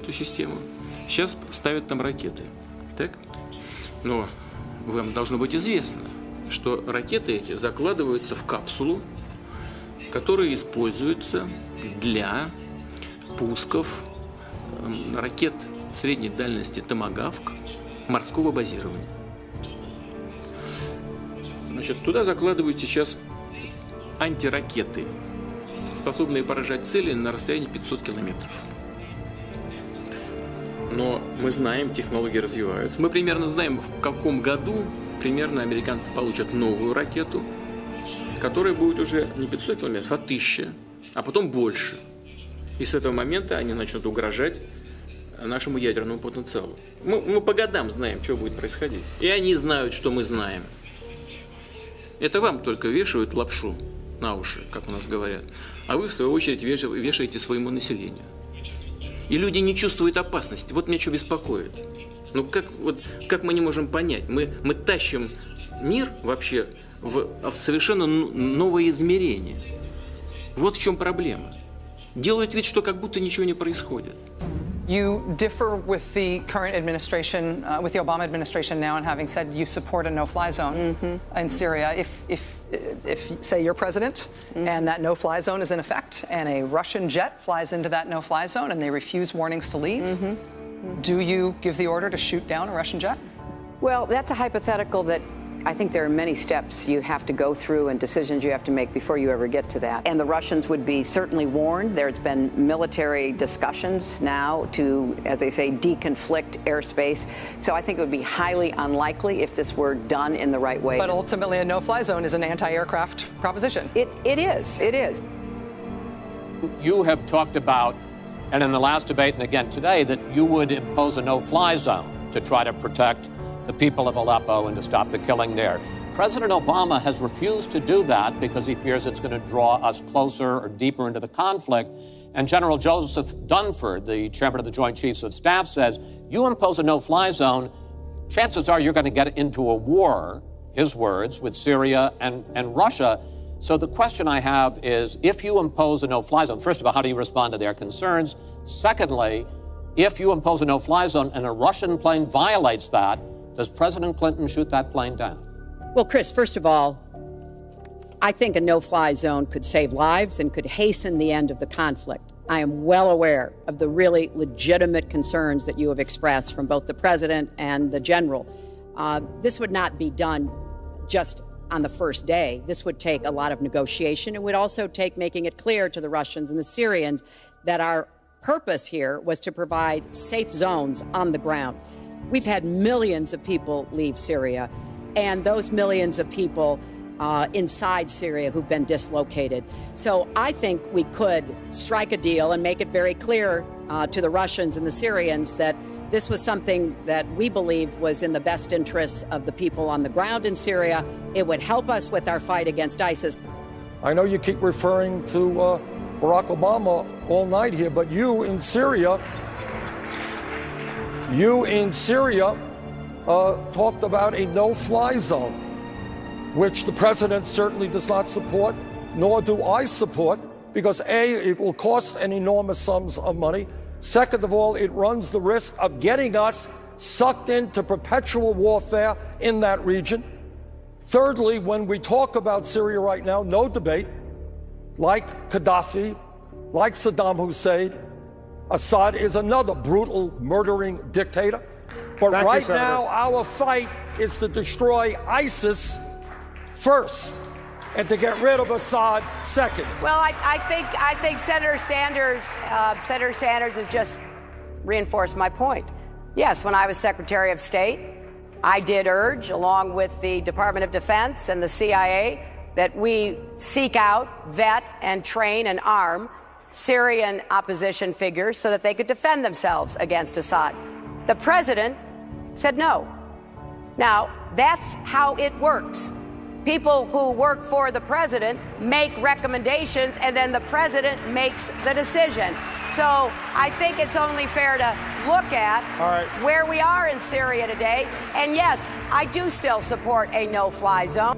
эту систему. Сейчас ставят там ракеты. Так? Но вам должно быть известно, что ракеты эти закладываются в капсулу, которая используется для пусков ракет средней дальности «Томагавк» морского базирования. Значит, туда закладывают сейчас антиракеты, способные поражать цели на расстоянии 500 километров. Но мы знаем, технологии развиваются. Мы примерно знаем, в каком году примерно американцы получат новую ракету, которая будет уже не 500 километров, а 1000, а потом больше. И с этого момента они начнут угрожать нашему ядерному потенциалу. Мы по годам знаем, что будет происходить. И они знают, что мы знаем. Это вам только вешают лапшу на уши, как у нас говорят. А вы, в свою очередь, вешаете своему населению. И люди не чувствуют опасности. Вот меня что беспокоит. Ну как мы не можем понять? Мы тащим мир вообще в совершенно новое измерение. Вот в чем проблема. Делают вид, что как будто ничего не происходит. You differ with the current administration, with the Obama administration now, in having said you support a no-fly zone in Syria. If say you're president and that no-fly zone is in effect, and a Russian jet flies into that no-fly zone and they refuse warnings to leave, do you give the order to shoot down a Russian jet? Well, that's a hypothetical that I think there are many steps you have to go through and decisions you have to make before you ever get to that. And the Russians would be certainly warned. There's been military discussions now to, as they say, deconflict airspace. So I think it would be highly unlikely if this were done in the right way. But ultimately, a no-fly zone is an anti-aircraft proposition. It is. It is. You have talked about, and in the last debate and again today, that you would impose a no-fly zone to try to protect the people of Aleppo and to stop the killing there. President Obama has refused to do that because he fears it's going to draw us closer or deeper into the conflict. And General Joseph Dunford, the chairman of the Joint Chiefs of Staff, says, you impose a no-fly zone, chances are you're going to get into a war, his words, with Syria and Russia. So the question I have is, if you impose a no-fly zone, first of all, how do you respond to their concerns? Secondly, if you impose a no-fly zone and a Russian plane violates that, does President Clinton shoot that plane down? Well, Chris, first of all, I think a no-fly zone could save lives and could hasten the end of the conflict. I am well aware of the really legitimate concerns that you have expressed from both the president and the general. This would not be done just on the first day. This would take a lot of negotiation. It would also take making it clear to the Russians and the Syrians that our purpose here was to provide safe zones on the ground. We've had millions of people leave Syria, and those millions of people inside Syria who've been dislocated. So I think we could strike a deal and make it very clear to the Russians and the Syrians that this was something that we believed was in the best interests of the people on the ground in Syria. It would help us with our fight against ISIS. I know you keep referring to Barack Obama all night here, but you in Syria talked about a no-fly zone, which the president certainly does not support, nor do I support, because A, it will cost an enormous sums of money. Second of all, it runs the risk of getting us sucked into perpetual warfare in that region. Thirdly, when we talk about Syria right now, no debate, like Gaddafi, like Saddam Hussein, Assad is another brutal, murdering dictator. But right now, our fight is to destroy ISIS first and to get rid of Assad second. Well, I think Senator Sanders has just reinforced my point. Yes, when I was Secretary of State, I did urge, along with the Department of Defense and the CIA, that we seek out, vet, and train and arm Syrian opposition figures so that they could defend themselves against Assad. The president said no. Now, that's how it works. People who work for the president make recommendations, and then the president makes the decision. So I think it's only fair to look at where we are in Syria today. And yes, I do still support a no-fly zone.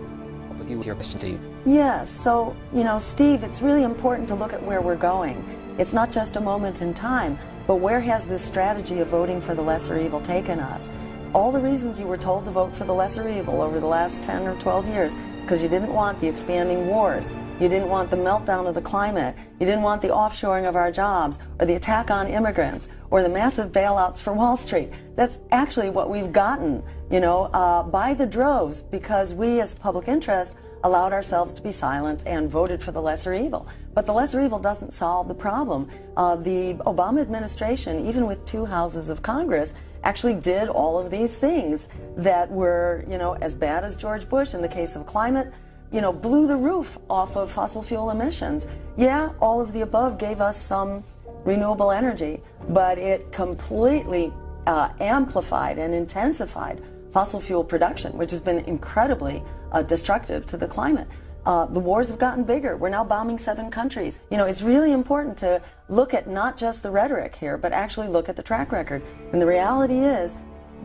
With you here, Christian Steve. Yes, so, Steve, it's really important to look at where we're going. It's not just a moment in time, but where has this strategy of voting for the lesser evil taken us? All the reasons you were told to vote for the lesser evil over the last 10 or 12 years, because you didn't want the expanding wars, you didn't want the meltdown of the climate, you didn't want the offshoring of our jobs, or the attack on immigrants, or the massive bailouts for Wall Street. That's actually what we've gotten, by the droves, because we as public interest allowed ourselves to be silent and voted for the lesser evil. But the lesser evil doesn't solve the problem. The Obama administration, even with 2 houses of Congress, actually did all of these things that were, as bad as George Bush in the case of climate, blew the roof off of fossil fuel emissions. Yeah, all of the above gave us some renewable energy, but it completely amplified and intensified fossil fuel production, which has been incredibly destructive to the climate. The wars have gotten bigger. We're now bombing 7 countries. It's really important to look at not just the rhetoric here, but actually look at the track record. And the reality is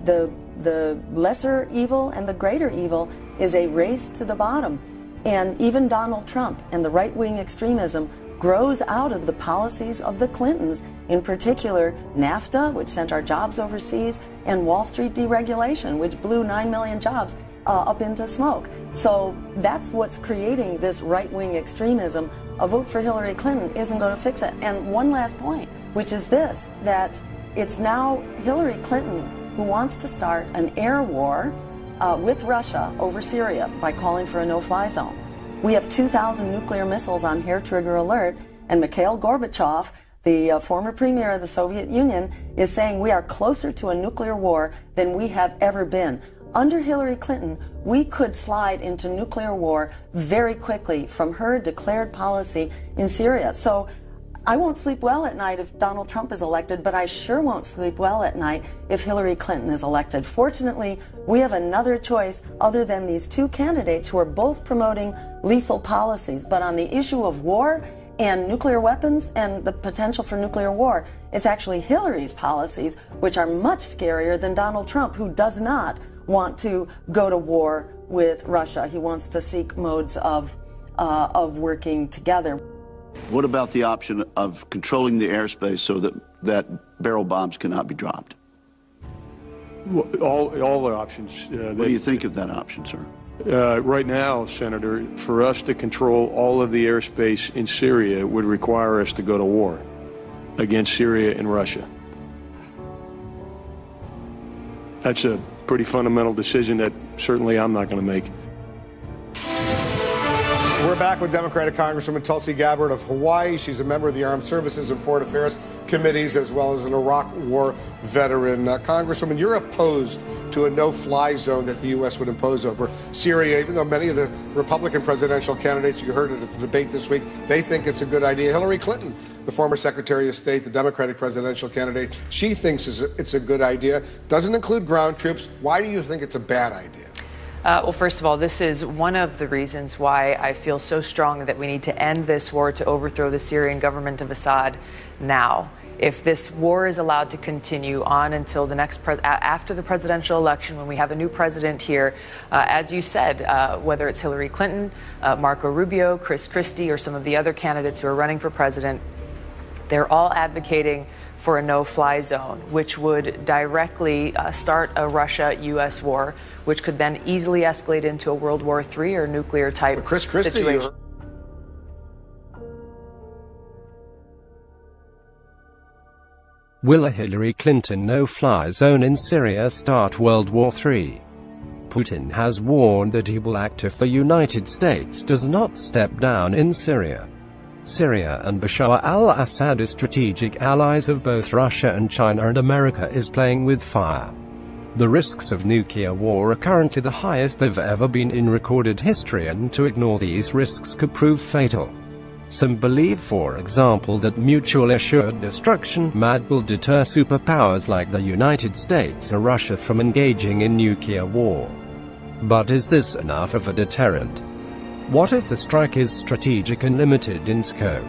the lesser evil and the greater evil is a race to the bottom. And even Donald Trump and the right-wing extremism grows out of the policies of the Clintons, in particular NAFTA, which sent our jobs overseas, and Wall Street deregulation, which blew 9 million jobs up into smoke. So that's what's creating this right-wing extremism. A vote for Hillary Clinton isn't going to fix it. And one last point, which is this, that it's now Hillary Clinton who wants to start an air war with Russia over Syria by calling for a no-fly zone. We have 2,000 nuclear missiles on hair-trigger alert, and Mikhail Gorbachev, the former premier of the Soviet Union, is saying we are closer to a nuclear war than we have ever been. Under Hillary Clinton, we could slide into nuclear war very quickly from her declared policy in Syria. So I won't sleep well at night if Donald Trump is elected, but I sure won't sleep well at night if Hillary Clinton is elected. Fortunately, we have another choice other than these 2 candidates who are both promoting lethal policies. But on the issue of war and nuclear weapons and the potential for nuclear war, it's actually Hillary's policies, which are much scarier than Donald Trump, who does not want to go to war with Russia. He wants to seek modes of working together. What about the option of controlling the airspace so that barrel bombs cannot be dropped? All the options. What do you think of that option, sir? Right now, Senator, for us to control all of the airspace in Syria would require us to go to war against Syria and Russia. That's a pretty fundamental decision that certainly I'm not going to make. We're back with Democratic Congresswoman Tulsi Gabbard of Hawaii. She's a member of the Armed Services and Foreign Affairs Committees, as well as an Iraq War veteran. Congresswoman, you're opposed to a no-fly zone that the U.S. would impose over Syria, even though many of the Republican presidential candidates, you heard it at the debate this week, they think it's a good idea. Hillary Clinton, the former Secretary of State, the Democratic presidential candidate, she thinks it's a good idea. Doesn't include ground troops. Why do you think it's a bad idea? Well, first of all, this is one of the reasons why I feel so strongly that we need to end this war to overthrow the Syrian government of Assad now. If this war is allowed to continue on until the next after the presidential election, when we have a new president here, as you said, whether it's Hillary Clinton, Marco Rubio, Chris Christie, or some of the other candidates who are running for president, they're all advocating for a no-fly zone, which would directly start a Russia-U.S. war, which could then easily escalate into a World War III or nuclear-type situation. Will a Hillary Clinton no-fly zone in Syria start World War III? Putin has warned that he will act if the United States does not step down in Syria. Syria and Bashar al-Assad are strategic allies of both Russia and China, and America is playing with fire. The risks of nuclear war are currently the highest they've ever been in recorded history, and to ignore these risks could prove fatal. Some believe, for example, that mutually assured destruction will deter superpowers like the United States or Russia from engaging in nuclear war. But is this enough of a deterrent? What if the strike is strategic and limited in scope?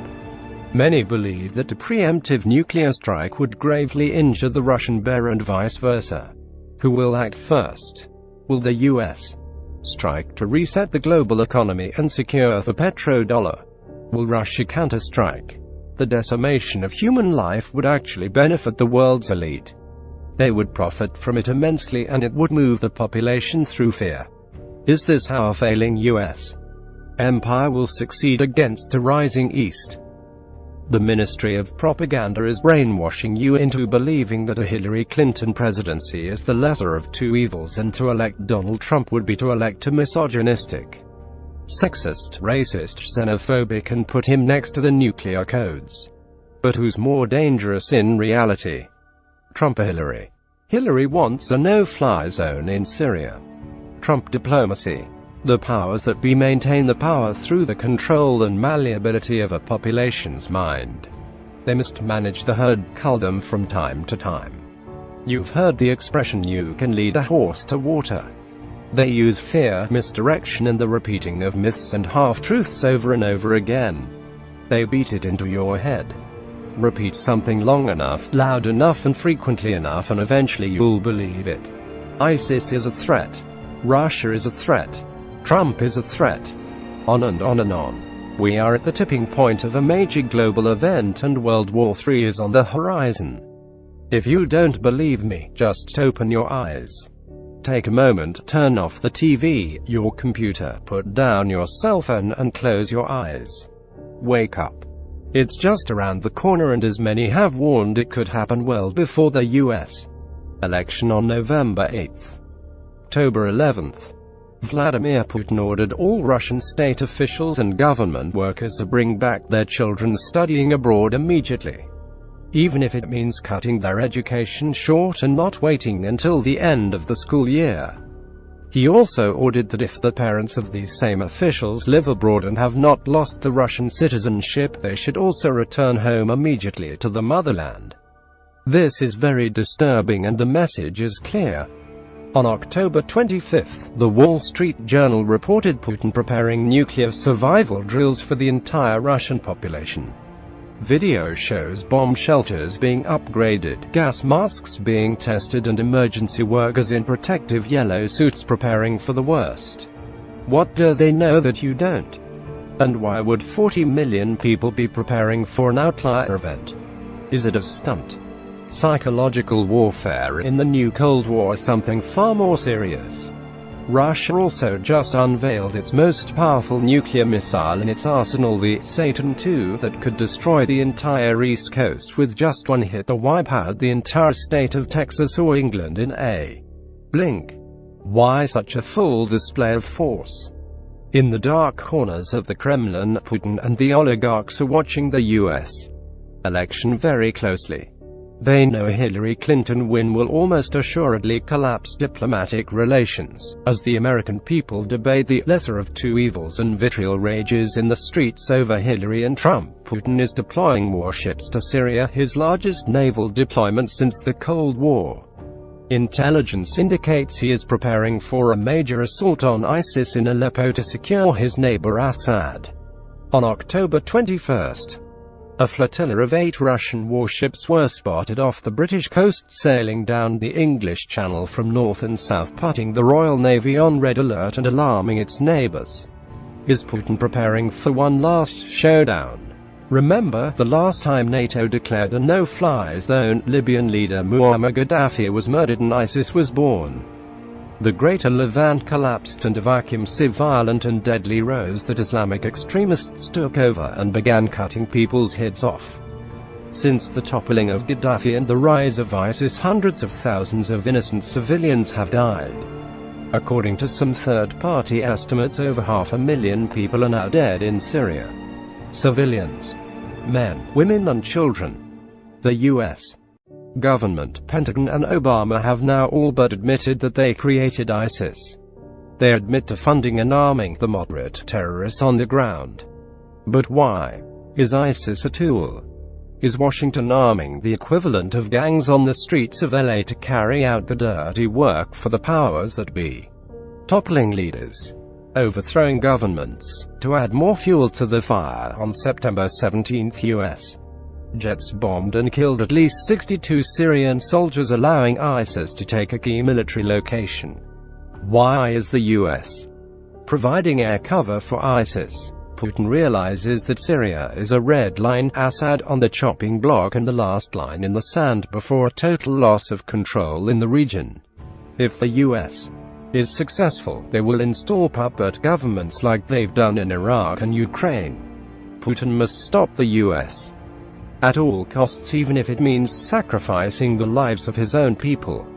Many believe that a preemptive nuclear strike would gravely injure the Russian bear and vice versa. Who will act first? Will the U.S. strike to reset the global economy and secure the petrodollar? Will Russia counterstrike? The decimation of human life would actually benefit the world's elite. They would profit from it immensely, and it would move the population through fear. Is this how a failing U.S. empire will succeed against a rising East? The Ministry of Propaganda is brainwashing you into believing that a Hillary Clinton presidency is the lesser of two evils, and to elect Donald Trump would be to elect a misogynistic, sexist, racist, xenophobic, and put him next to the nuclear codes. But who's more dangerous in reality? Trump or Hillary? Hillary wants a no-fly zone in Syria. Trump diplomacy. The powers that be maintain the power through the control and malleability of a population's mind. They must manage the herd cull from time to time. You've heard the expression, you can lead a horse to water. They use fear, misdirection, and the repeating of myths and half-truths over and over again. They beat it into your head. Repeat something long enough, loud enough, and frequently enough, and eventually you'll believe it. ISIS is a threat. Russia is a threat. Trump is a threat. On and on and on. We are at the tipping point of a major global event, and World War III is on the horizon. If you don't believe me, just open your eyes. Take a moment, turn off the TV, your computer, put down your cell phone, and close your eyes. Wake up. It's just around the corner, and as many have warned, it could happen well before the U.S. election on November 8th. October 11th. Vladimir Putin ordered all Russian state officials and government workers to bring back their children studying abroad immediately, even if it means cutting their education short and not waiting until the end of the school year. He also ordered that if the parents of these same officials live abroad and have not lost the Russian citizenship, they should also return home immediately to the motherland. This is very disturbing, and the message is clear. On October 25th, the Wall Street Journal reported Putin preparing nuclear survival drills for the entire Russian population. Video shows bomb shelters being upgraded, gas masks being tested, and emergency workers in protective yellow suits preparing for the worst. What do they know that you don't? And why would 40 million people be preparing for an outlier event? Is it a stunt? Psychological warfare in the new Cold War is something far more serious. Russia also just unveiled its most powerful nuclear missile in its arsenal, the Satan II, that could destroy the entire East Coast with just one hit, or wipe out the entire state of Texas or England in a blink. Why such a full display of force? In the dark corners of the Kremlin, Putin and the oligarchs are watching the U.S. election very closely. They know a Hillary Clinton win will almost assuredly collapse diplomatic relations, as the American people debate the lesser of two evils and vitriol rages in the streets over Hillary and Trump. Putin is deploying warships to Syria, his largest naval deployment since the Cold War. Intelligence indicates he is preparing for a major assault on ISIS in Aleppo to secure his neighbor Assad. On October 21st, a flotilla of 8 Russian warships were spotted off the British coast sailing down the English Channel from north and south, putting the Royal Navy on red alert and alarming its neighbors. Is Putin preparing for one last showdown? Remember, the last time NATO declared a no-fly zone, Libyan leader Muammar Gaddafi was murdered and ISIS was born. The Greater Levant collapsed, and a vacuum so violent and deadly rose that Islamic extremists took over and began cutting people's heads off. Since the toppling of Gaddafi and the rise of ISIS, hundreds of thousands of innocent civilians have died. According to some third-party estimates, over 500,000 people are now dead in Syria. Civilians. Men, women and children. The U.S. government, Pentagon and Obama have now all but admitted that they created ISIS. They admit to funding and arming the moderate terrorists on the ground. But why? Is ISIS a tool? Is Washington arming the equivalent of gangs on the streets of LA to carry out the dirty work for the powers that be? Toppling leaders, overthrowing governments, to add more fuel to the fire. On September 17th, U.S. jets bombed and killed at least 62 Syrian soldiers, allowing ISIS to take a key military location. Why is the U.S. providing air cover for ISIS. Putin realizes that Syria is a red line, Assad on the chopping block, and the last line in the sand before a total loss of control in the region. If the US is successful, they will install puppet governments like they've done in Iraq and Ukraine. Putin must stop the US at all costs, even if it means sacrificing the lives of his own people.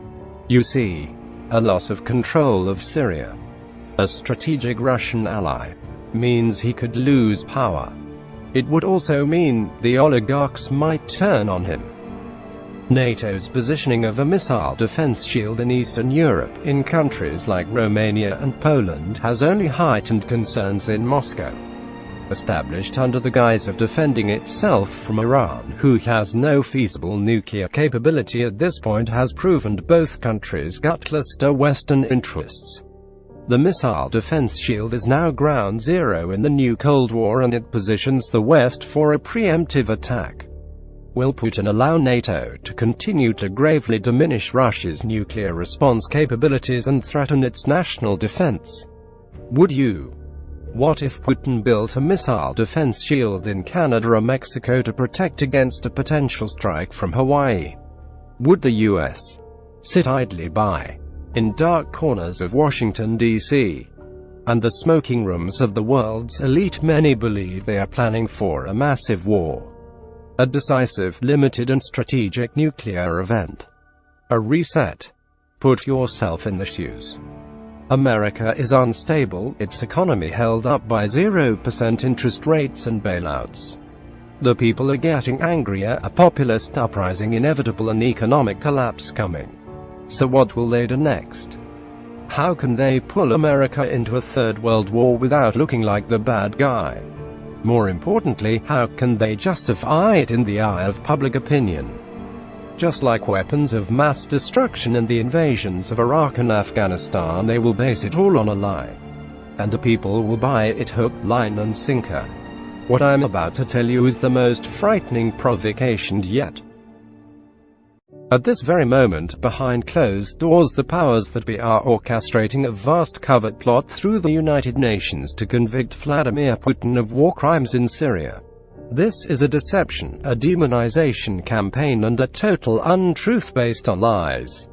You see, a loss of control of Syria, a strategic Russian ally, means he could lose power. It would also mean the oligarchs might turn on him. NATO's positioning of a missile defense shield in Eastern Europe, in countries like Romania and Poland, has only heightened concerns in Moscow. Established under the guise of defending itself from Iran, who has no feasible nuclear capability at this point, has proven both countries gutless to Western interests. The missile defense shield is now ground zero in the new Cold War, and it positions the West for a preemptive attack. Will Putin allow NATO to continue to gravely diminish Russia's nuclear response capabilities and threaten its national defense? Would you? What if Putin built a missile defense shield in Canada or Mexico to protect against a potential strike from Hawaii? Would the US sit idly by in dark corners of Washington, D.C. and the smoking rooms of the world's elite? Many believe they are planning for a massive war, a decisive, limited and strategic nuclear event, a reset. Put yourself in the shoes. America is unstable, its economy held up by 0% interest rates and bailouts. The people are getting angrier, a populist uprising inevitable, an economic collapse coming. So what will they do next? How can they pull America into a third world war without looking like the bad guy? More importantly, how can they justify it in the eye of public opinion? Just like weapons of mass destruction and the invasions of Iraq and Afghanistan, they will base it all on a lie. And the people will buy it hook, line and sinker. What I'm about to tell you is the most frightening provocation yet. At this very moment, behind closed doors, the powers that be are orchestrating a vast covert plot through the United Nations to convict Vladimir Putin of war crimes in Syria. This is a deception, a demonization campaign, and a total untruth based on lies.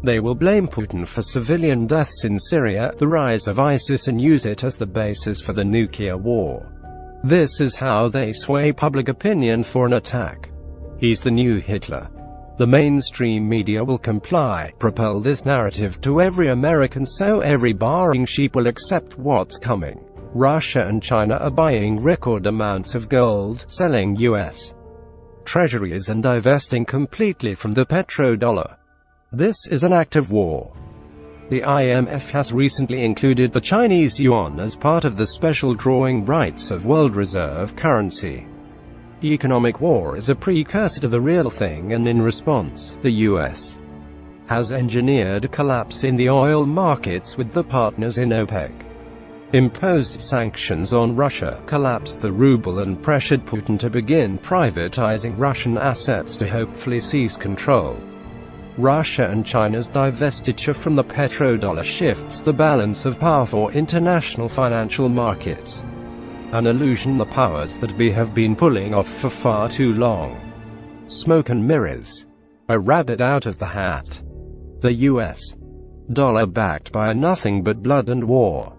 They will blame Putin for civilian deaths in Syria, the rise of ISIS, and use it as the basis for the nuclear war. This is how they sway public opinion for an attack. He's the new Hitler. The mainstream media will comply, propel this narrative to every American, so every barring sheep will accept what's coming. Russia and China are buying record amounts of gold, selling U.S. treasuries and divesting completely from the petrodollar. This is an act of war. The IMF has recently included the Chinese yuan as part of the special drawing rights of world reserve currency. Economic war is a precursor to the real thing, and in response, the U.S. has engineered a collapse in the oil markets with the partners in OPEC. Imposed sanctions on Russia, collapsed the ruble, and pressured Putin to begin privatizing Russian assets to hopefully seize control. Russia and China's divestiture from the petrodollar shifts the balance of power for international financial markets. An illusion the powers that be have been pulling off for far too long. Smoke and mirrors. A rabbit out of the hat. The US dollar backed by nothing but blood and war.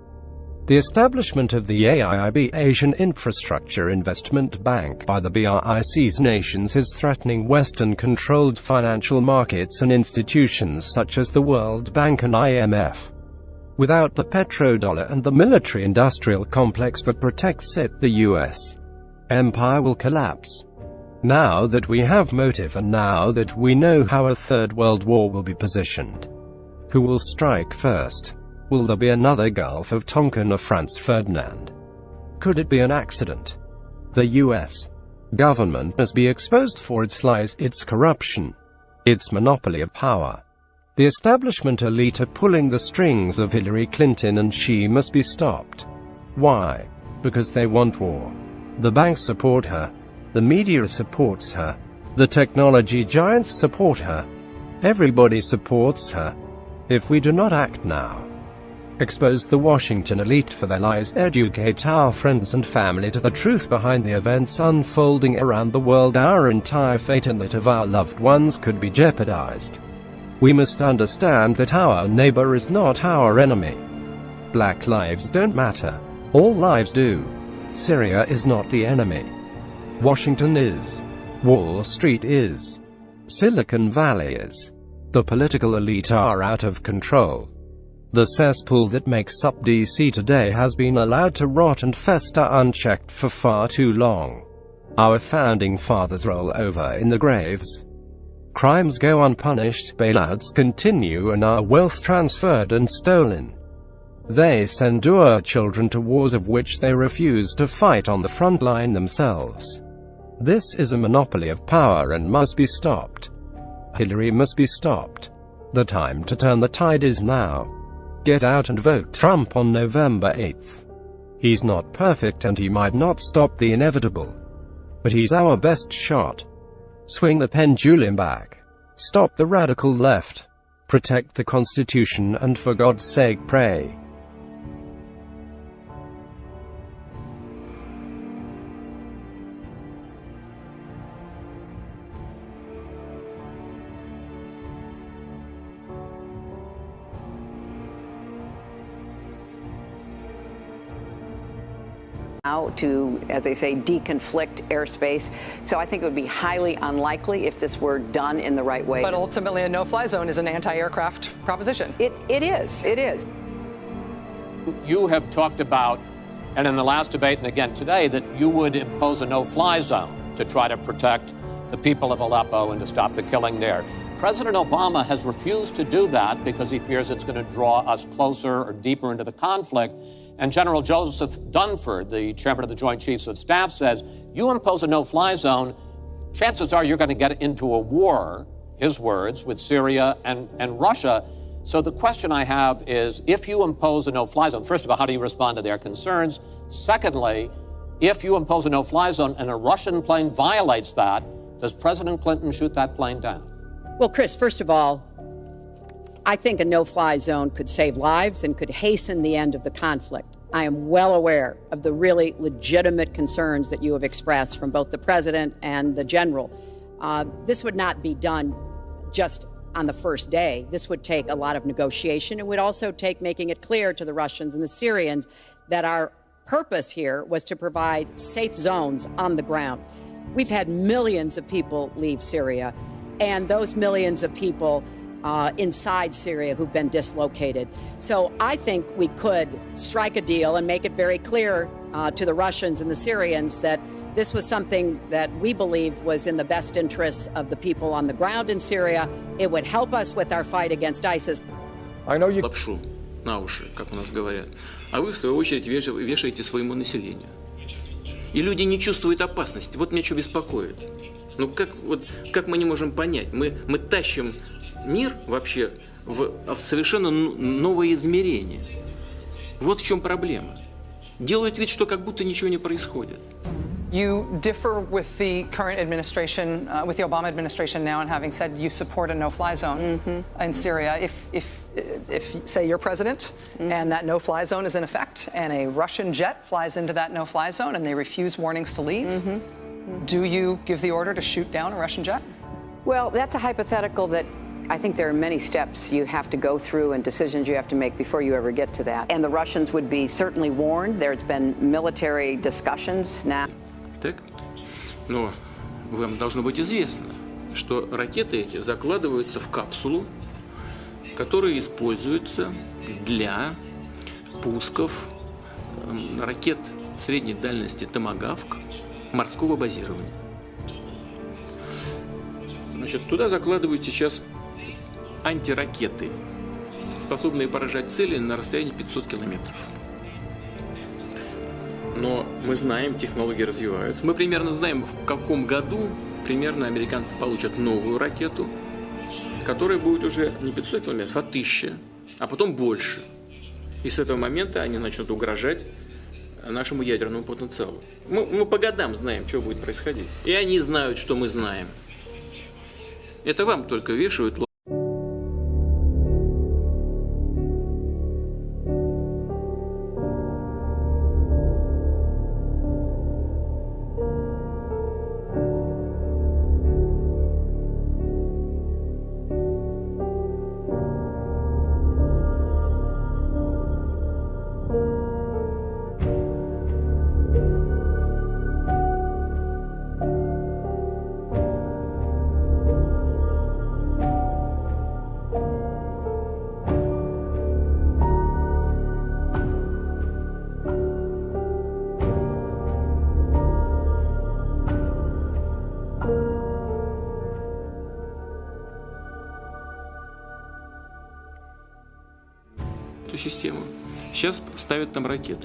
The establishment of the AIIB, Asian Infrastructure Investment Bank, by the BRICS nations is threatening Western-controlled financial markets and institutions such as the World Bank and IMF. Without the petrodollar and the military-industrial complex that protects it, the U.S. empire will collapse. Now that we have motive, and now that we know how a third world war will be positioned, who will strike first? Will there be another Gulf of Tonkin or Franz Ferdinand? Could it be an accident? The U.S. government must be exposed for its lies, its corruption, its monopoly of power. The establishment elite are pulling the strings of Hillary Clinton, and she must be stopped. Why? Because they want war. The banks support her. The media supports her. The technology giants support her. Everybody supports her. If we do not act now, expose the Washington elite for their lies, educate our friends and family to the truth behind the events unfolding around the world. Our entire fate and that of our loved ones could be jeopardized. We must understand that our neighbor is not our enemy. Black lives don't matter. All lives do. Syria is not the enemy. Washington is. Wall Street is. Silicon Valley is. The political elite are out of control. The cesspool that makes up DC today has been allowed to rot and fester unchecked for far too long. Our founding fathers roll over in the graves. Crimes go unpunished, bailouts continue, and our wealth transferred and stolen. They send our children to wars of which they refuse to fight on the front line themselves. This is a monopoly of power and must be stopped. Hillary must be stopped. The time to turn the tide is now. Get out and vote Trump on November 8th. He's not perfect and he might not stop the inevitable. But he's our best shot. Swing the pendulum back. Stop the radical left. Protect the Constitution and for God's sake pray. To, as they say, deconflict airspace. So I think it would be highly unlikely if this were done in the right way. But ultimately, a no-fly zone is an anti-aircraft proposition. It is. You have talked about, and in the last debate and again today, that you would impose a no-fly zone to try to protect the people of Aleppo and to stop the killing there. President Obama has refused to do that because he fears it's going to draw us closer or deeper into the conflict. And General Joseph Dunford, the chairman of the Joint Chiefs of Staff, says, you impose a no-fly zone, chances are you're going to get into a war, his words, with Syria and Russia. So the question I have is, if you impose a no-fly zone, first of all, how do you respond to their concerns? Secondly, if you impose a no-fly zone and a Russian plane violates that, does President Clinton shoot that plane down? Well, Chris, first of all, I think a no-fly zone could save lives and could hasten the end of the conflict. I am well aware of the really legitimate concerns that you have expressed from both the president and the general. This would not be done just on the first day. This would take a lot of negotiation. It would also take making it clear to the Russians and the Syrians that our purpose here was to provide safe zones on the ground. We've had millions of people leave Syria, and those millions of people inside Syria who've been dislocated. So I think we could strike a deal and make it very clear to the Russians and the Syrians that this was something that we believed was in the best interests of the people on the ground in Syria. It would help us with our fight against ISIS. I know you... Лапшу на уши, как у нас говорят. А вы, в свою очередь, вешаете своему населению. И люди не чувствуют опасности. Вот меня что беспокоит. Ну как мы не можем понять? Мы тащим мир вообще в совершенно новое измерение. Вот в чем проблема. Делают вид, что как будто ничего не происходит. You differ with the current administration, with the Obama administration now, and having said you support a no-fly zone in Syria. If say you're president, and that no-fly zone is in effect, and a Russian jet flies into that no-fly zone, and they refuse warnings to leave, do you give the order to shoot down a Russian jet? Well, that's a hypothetical that I think there are many steps you have to go through and decisions you have to make before you ever get to that. And the Russians would be certainly warned. There's been military discussions now. Так? Но вам должно быть известно, что ракеты эти закладываются в капсулу, которая используется для пусков ракет средней дальности «Томагавк» морского базирования. Значит, туда закладывают сейчас антиракеты, способные поражать цели на расстоянии 500 километров. Но мы знаем, технологии развиваются. Мы примерно знаем, в каком году примерно американцы получат новую ракету, которая будет уже не 500 километров, а 1000, а потом больше. И с этого момента они начнут угрожать нашему ядерному потенциалу. Мы по годам знаем, что будет происходить. И они знают, что мы знаем. Это вам только вешают эту систему. Сейчас ставят там ракеты.